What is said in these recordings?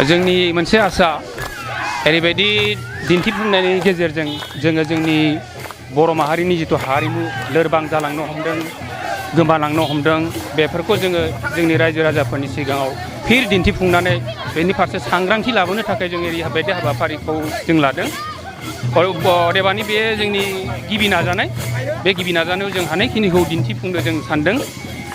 जोंनि मोनसे आसा ओरैबायदि दिन्थिफुंनायनि गेजेरजों जोङो जोंनि बर' माहारिनि जिथु हारिमु लोरबां जालांनो हमदों गोमालांनो हमदों बेफोरखौ जोङो जोंनि रायजो राजाफोरनि सिगाङाव फिन दिन्थिफुंनानै बेनि फारसे सांग्रांथि लाबोनो थाखाय जों ओरैबायदि हाबाफारिखौ जों लादों। अदेबानि बे जोंनि गिबि नाजानाय बे गिबि नाजानायाव जों हानायखिनिखौ दिन्थिफुंनो जों सानदों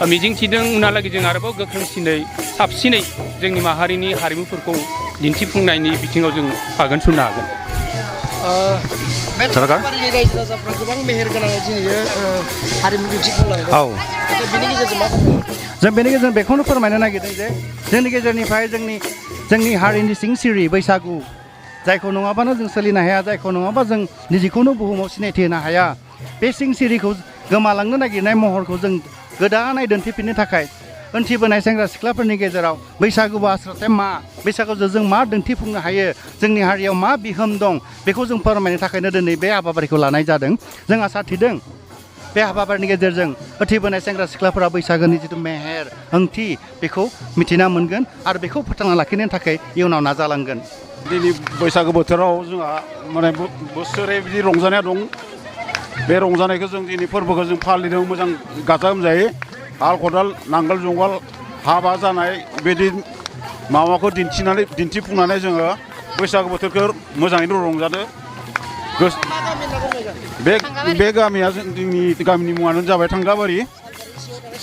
मिजिंथिदों उनहालागै जों आरोबाव गोख्रोंसिनै साबसिनै जोंनि माहारिनि हारिमुफोरखौ दिन्थिफुंनायनि बिथिङाव जों आगान सुरनो हागोन। रायजो राजाफ्रा गोबां मेहेर गोनां दिनै हारिमु दिन्थिफुंलांदों। बेनि गेजेरजों मा जों बेनि गेजेरजों बेखौनो फोरमायनो नागिरदों जे जोंनि गेजेरनिफ्राय जोंनि हारिनि सिंसिरि बैसागु जायखौ नङाबानो जों सोलिनो हाया जायखौ नङाबा जों निजेखौनो बुहुमाव सिनायथि होनो हाया बे सिंसिरिखौ गोमालांनो नागिरनाय महरखौ जों गोदानै दिन्थिफिननो थाखाय उन्थिबोनाय सेंग्रा सिख्लाफोरनि गेजेराव बैसागुआ आसलथे मा बैसागुजों जों मा दिन्थिफुंनो हायो जोंनि हारियाव मा बिहोम दं बेखौ जों फोरमायनो थाखायनो दिनै बे हाबाफारिखौ लानाय जादों। जों आसा थिदों बे हाबाफारिनि गेजेरजों उथिबोनाय सेंग्रा सिख्लाफोरा बैसागोनि जिथु मेहेर ओंथि बेखौ मिथिना मोनगोन आरो बेखौ फोथांना लाखिनो थाखाय इयुनाव नाजालांगोन। दिनै बैसागो बोथोराव जोंहा माने बोसोरै बिदि रंजानाया दं। बे रंजानायखौ जों दिनै फोरबोखौ जों फालिदों मोजां गाजा गोमजायै हाल खदाल नांगोल जुंगाल हाबा जानाय बिदि माबाखौ दिन्थिफुंनानै जोङो बैसागो बोथोरखौ मोजाङैनो रंजादों। बे गामिया जोंनि गामिनि मुङानो जाबाय थांगाबारि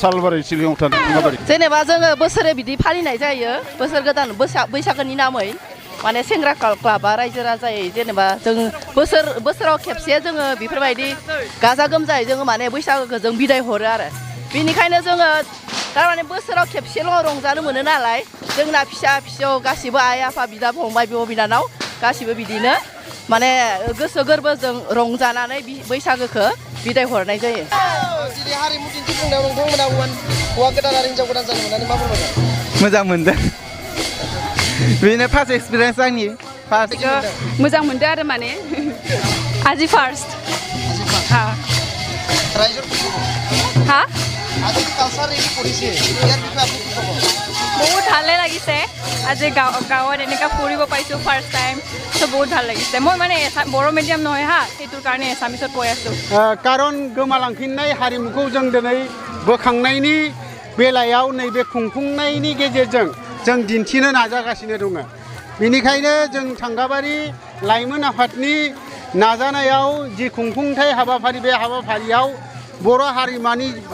सालबारि सिलिं थांगाबारि। जेनेबा जोङो बोसोरे बिदि फालिनाय जायो बोसोर गोदान बैसागोनि नामै माने सेंग्रा क्लाबा रायजो राजायै जेनेबा जों बोसोराव खेबसे जोङो बेफोरबायदि गाजा गोमजायै जोङो माने बैसागोखौ जों बिदाय हरो आरो बेनिखायनो जोङो थारमाने बोसोराव खेबसेल' रंजानो मोनो नालाय जोंना फिसा फिसौ गासिबो आइ आफा बिदा फंबाय बिब' बिनानाव गासिबो बिदिनो माने गोसो गोरबोजों रंजानानै बैसागोखौ बिदाय हरनाय जायो। दिनै हारिमु दिन्थिफुंनायाव नोंथांमोना हौवा गोदान आरो हिन्जाव गोदान जानो मोननानै मा फोरमायगोन? मोजां मोनदों बेनो फार्स्ट एक्सपिरियेन्स आंनि मोजां मोनदों आरो माने আজি ফার্স্ট হ্যাঁ হ্যাঁ বহুত ভালে লাগিছে আজি গাঁৱত এনেকুৱা ফুৰিব পাইছোঁ ফাৰ্ষ্ট টাইম চ' বহুত ভাল লাগিছে। মই মানে बर' মিডিয়াম নহয় হা সেইটোৰ কাৰণে এছামিছত কৈ আছোঁ। কাৰণ गोमालांफिननाय हारिमुखौ जों दिनै बोखांनायनि बेलायाव नैबे खुंफुंनायनि गेजेरजों जों दिन्थिनो नाजागासिनो दङ। बेनिखायनो जों थांगाबारि लाइमोन आफादनि नाजानायाव जि खुंफुंथाय हाबाफारि बे हाबाफारियाव बर'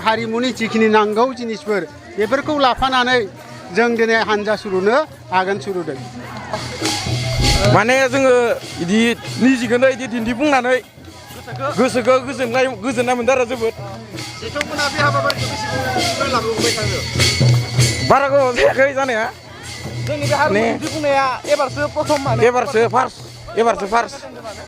हारिमुनि जिखिनि नांगौ जिनिसफोर बेफोरखौ लाफानानै जों दिनै हानजा सुरुनो आगान सुरुदों। माने जोङो बिदि निजिखौनो बिदि दिन्थिफुंनानै गोसोखौ गोजोननाय मोनदों आरो जोबोद। बारा गोबाव जायाखै जानाया जोंनि बे हारिमु दिन्थिफुंनाया एबारसो फार्स्ट